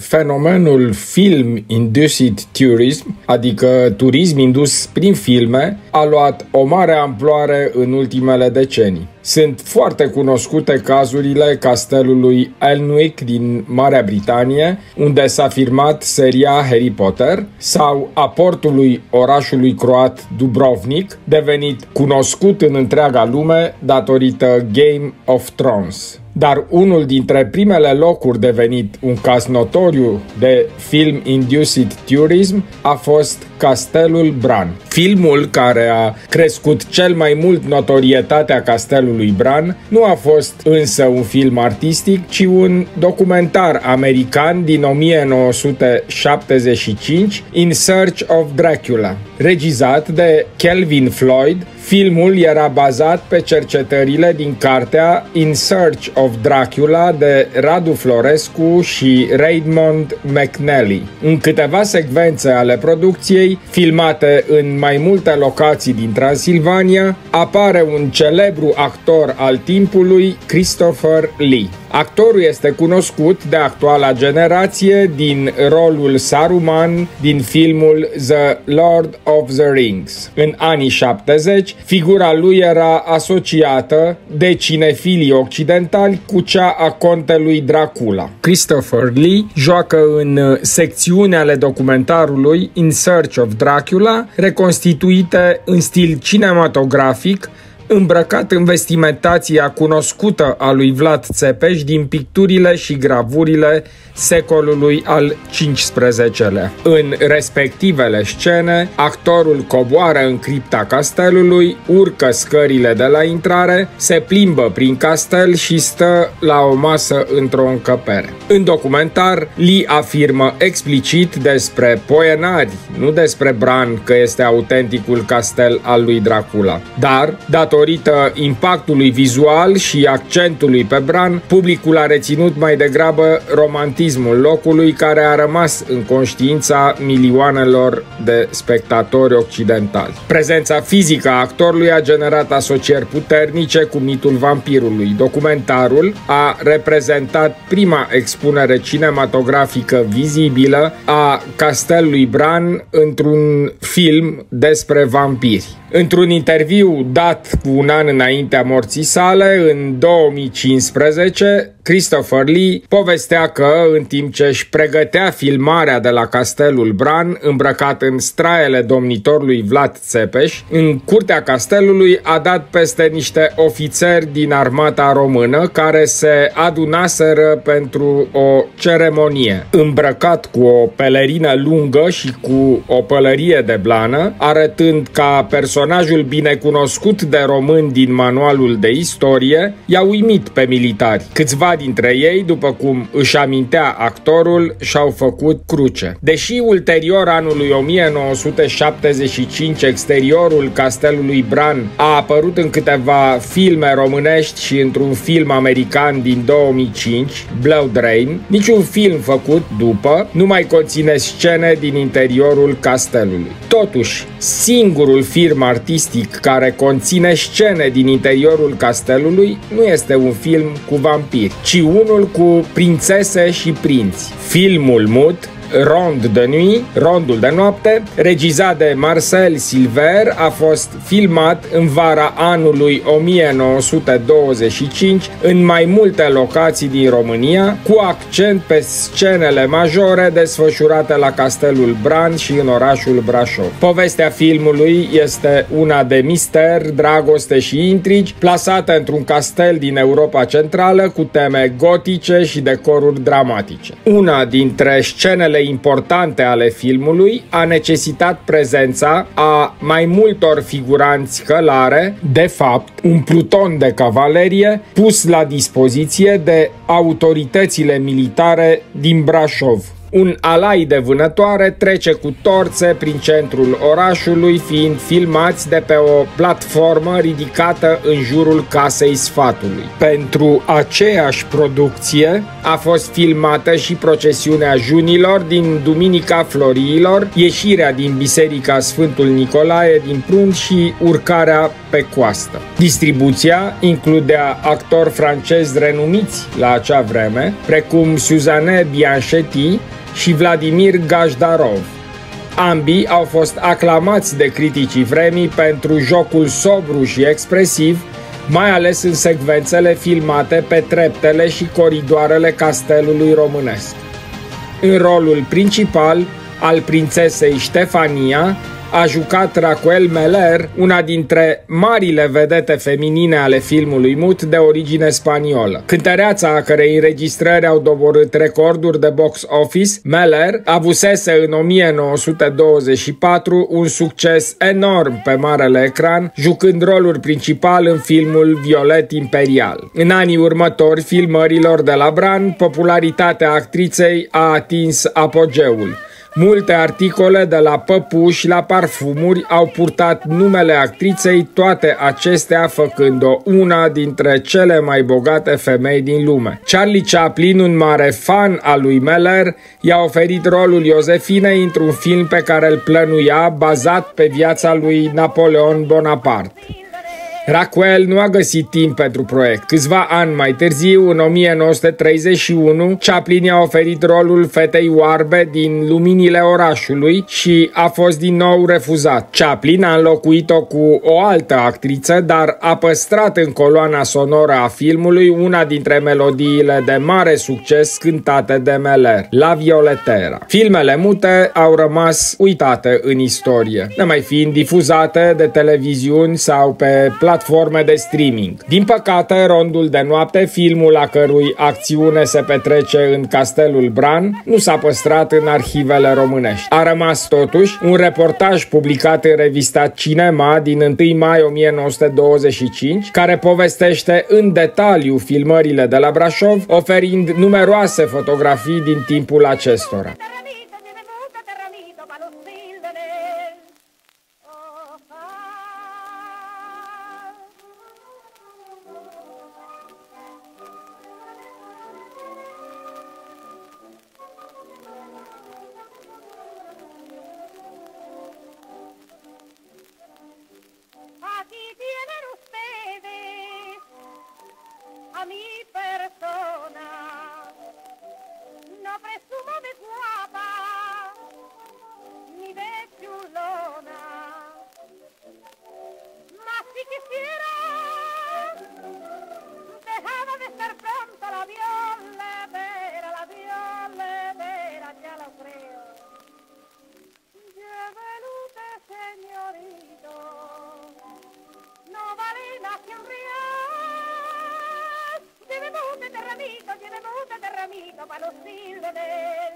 Fenomenul film-induced tourism, adică turism indus prin filme, a luat o mare amploare în ultimele decenii. Sunt foarte cunoscute cazurile castelului Alnwick din Marea Britanie, unde s-a filmat seria Harry Potter, sau a portului orașului croat Dubrovnik, devenit cunoscut în întreaga lume datorită Game of Thrones. Dar unul dintre primele locuri devenit un caz notoriu de film-induced tourism a fost Castelul Bran. Filmul care a crescut cel mai mult notorietatea Castelului Bran nu a fost însă un film artistic, ci un documentar american din 1975, In Search of Dracula. Regizat de Kelvin Floyd, filmul era bazat pe cercetările din cartea In Search of Dracula de Radu Florescu și Raymond McNally. În câteva secvențe ale producției, filmate în mai multe locații din Transilvania, apare un celebru actor al timpului, Christopher Lee. Actorul este cunoscut de actuala generație din rolul Saruman din filmul The Lord of the Rings. În anii 70, figura lui era asociată de cinefilii occidentali cu cea a contelui Dracula. Christopher Lee joacă în secțiune ale documentarului In Search of Dracula, reconstituite în stil cinematografic, îmbrăcat în vestimentația cunoscută a lui Vlad Țepeș din picturile și gravurile secolului al XV-lea. În respectivele scene, actorul coboară în cripta castelului, urcă scările de la intrare, se plimbă prin castel și stă la o masă într-o încăpere. În documentar, Lee afirmă explicit despre poenari, nu despre Bran, că este autenticul castel al lui Dracula. Dar, datorită impactului vizual și accentului pe Bran, publicul a reținut mai degrabă romantismul locului, care a rămas în conștiința milioanelor de spectatori occidentali. Prezența fizică a actorului a generat asocieri puternice cu mitul vampirului. Documentarul a reprezentat prima expunere cinematografică vizibilă a castelului Bran într-un film despre vampiri. Într-un interviu dat cu un an înaintea morții sale, în 2015, Christopher Lee povestea că, în timp ce își pregătea filmarea de la Castelul Bran, îmbrăcat în straiele domnitorului Vlad Țepeș, în curtea castelului a dat peste niște ofițeri din armata română care se adunaseră pentru o ceremonie. Îmbrăcat cu o pelerină lungă și cu o pălărie de blană, arătând ca personajul binecunoscut de români din manualul de istorie, i-a uimit pe militari. Câțiva dintre ei, după cum își amintea actorul, și-au făcut cruce. Deși ulterior anului 1975 exteriorul castelului Bran a apărut în câteva filme românești și într-un film american din 2005, Blood Rain, niciun film făcut după nu mai conține scene din interiorul castelului. Totuși, singurul film artistic care conține scene din interiorul castelului nu este un film cu vampiri, ci unul cu prințese și prinți. Filmul mut Rond de Nuit, Rondul de noapte, regizat de Marcel Silver, a fost filmat în vara anului 1925 în mai multe locații din România, cu accent pe scenele majore desfășurate la Castelul Bran și în orașul Brașov. Povestea filmului este una de mister, dragoste și intrigi, plasată într-un castel din Europa Centrală cu teme gotice și decoruri dramatice. Una dintre scenele importante ale filmului a necesitat prezența a mai multor figuranți călare, de fapt un pluton de cavalerie pus la dispoziție de autoritățile militare din Brașov. Un alai de vânătoare trece cu torțe prin centrul orașului, fiind filmați de pe o platformă ridicată în jurul Casei Sfatului. Pentru aceeași producție a fost filmată și procesiunea junilor din Duminica Floriilor, ieșirea din Biserica Sfântul Nicolae din Prunj și urcarea pe coastă. Distribuția includea actori francezi renumiți la acea vreme, precum Suzanne Bianchetti și Vladimir Gajdarov. Ambii au fost aclamați de criticii vremii pentru jocul sobru și expresiv, mai ales în secvențele filmate pe treptele și coridoarele castelului românesc. În rolul principal al prințesei Ștefania a jucat Raquel Meller, una dintre marile vedete feminine ale filmului mut de origine spaniolă. Cântăreața, a cărei înregistrări au doborât recorduri de box office, Meller avusese în 1924 un succes enorm pe marele ecran, jucând rolul principal în filmul Violet Imperial. În anii următori filmărilor de la Bran, popularitatea actriței a atins apogeul. Multe articole de la păpuși la parfumuri au purtat numele actriței, toate acestea făcând-o una dintre cele mai bogate femei din lume. Charlie Chaplin, un mare fan al lui Meller, i-a oferit rolul Iosefinei într-un film pe care îl plănuia, bazat pe viața lui Napoleon Bonaparte. Raquel nu a găsit timp pentru proiect. Câțiva ani mai târziu, în 1931, Chaplin i-a oferit rolul fetei oarbe din Luminile orașului și a fost din nou refuzat. Chaplin a înlocuit-o cu o altă actriță, dar a păstrat în coloana sonoră a filmului una dintre melodiile de mare succes cântate de Meller, La Violetera. Filmele mute au rămas uitate în istorie, nemai fiind difuzate de televiziuni sau pe platforme de streaming. Din păcate, Rondul de noapte, filmul a cărui acțiune se petrece în Castelul Bran, nu s-a păstrat în arhivele românești. A rămas totuși un reportaj publicat în revista Cinema din 1 mai 1925, care povestește în detaliu filmările de la Brașov, oferind numeroase fotografii din timpul acestora. Aquí tienen ustedes a mi persona, no presumo de guapa ni de chulona, mas si quisiera dejaba de ser pronto la violetera, ya lo creo. Llévelo usted, señorito, no vale más que un real. Llevemos usted de ramito para lucirle de él.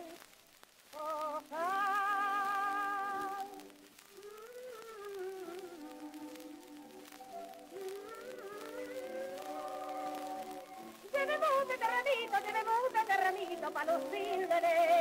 Llevemos usted de ramito para lucirle de él.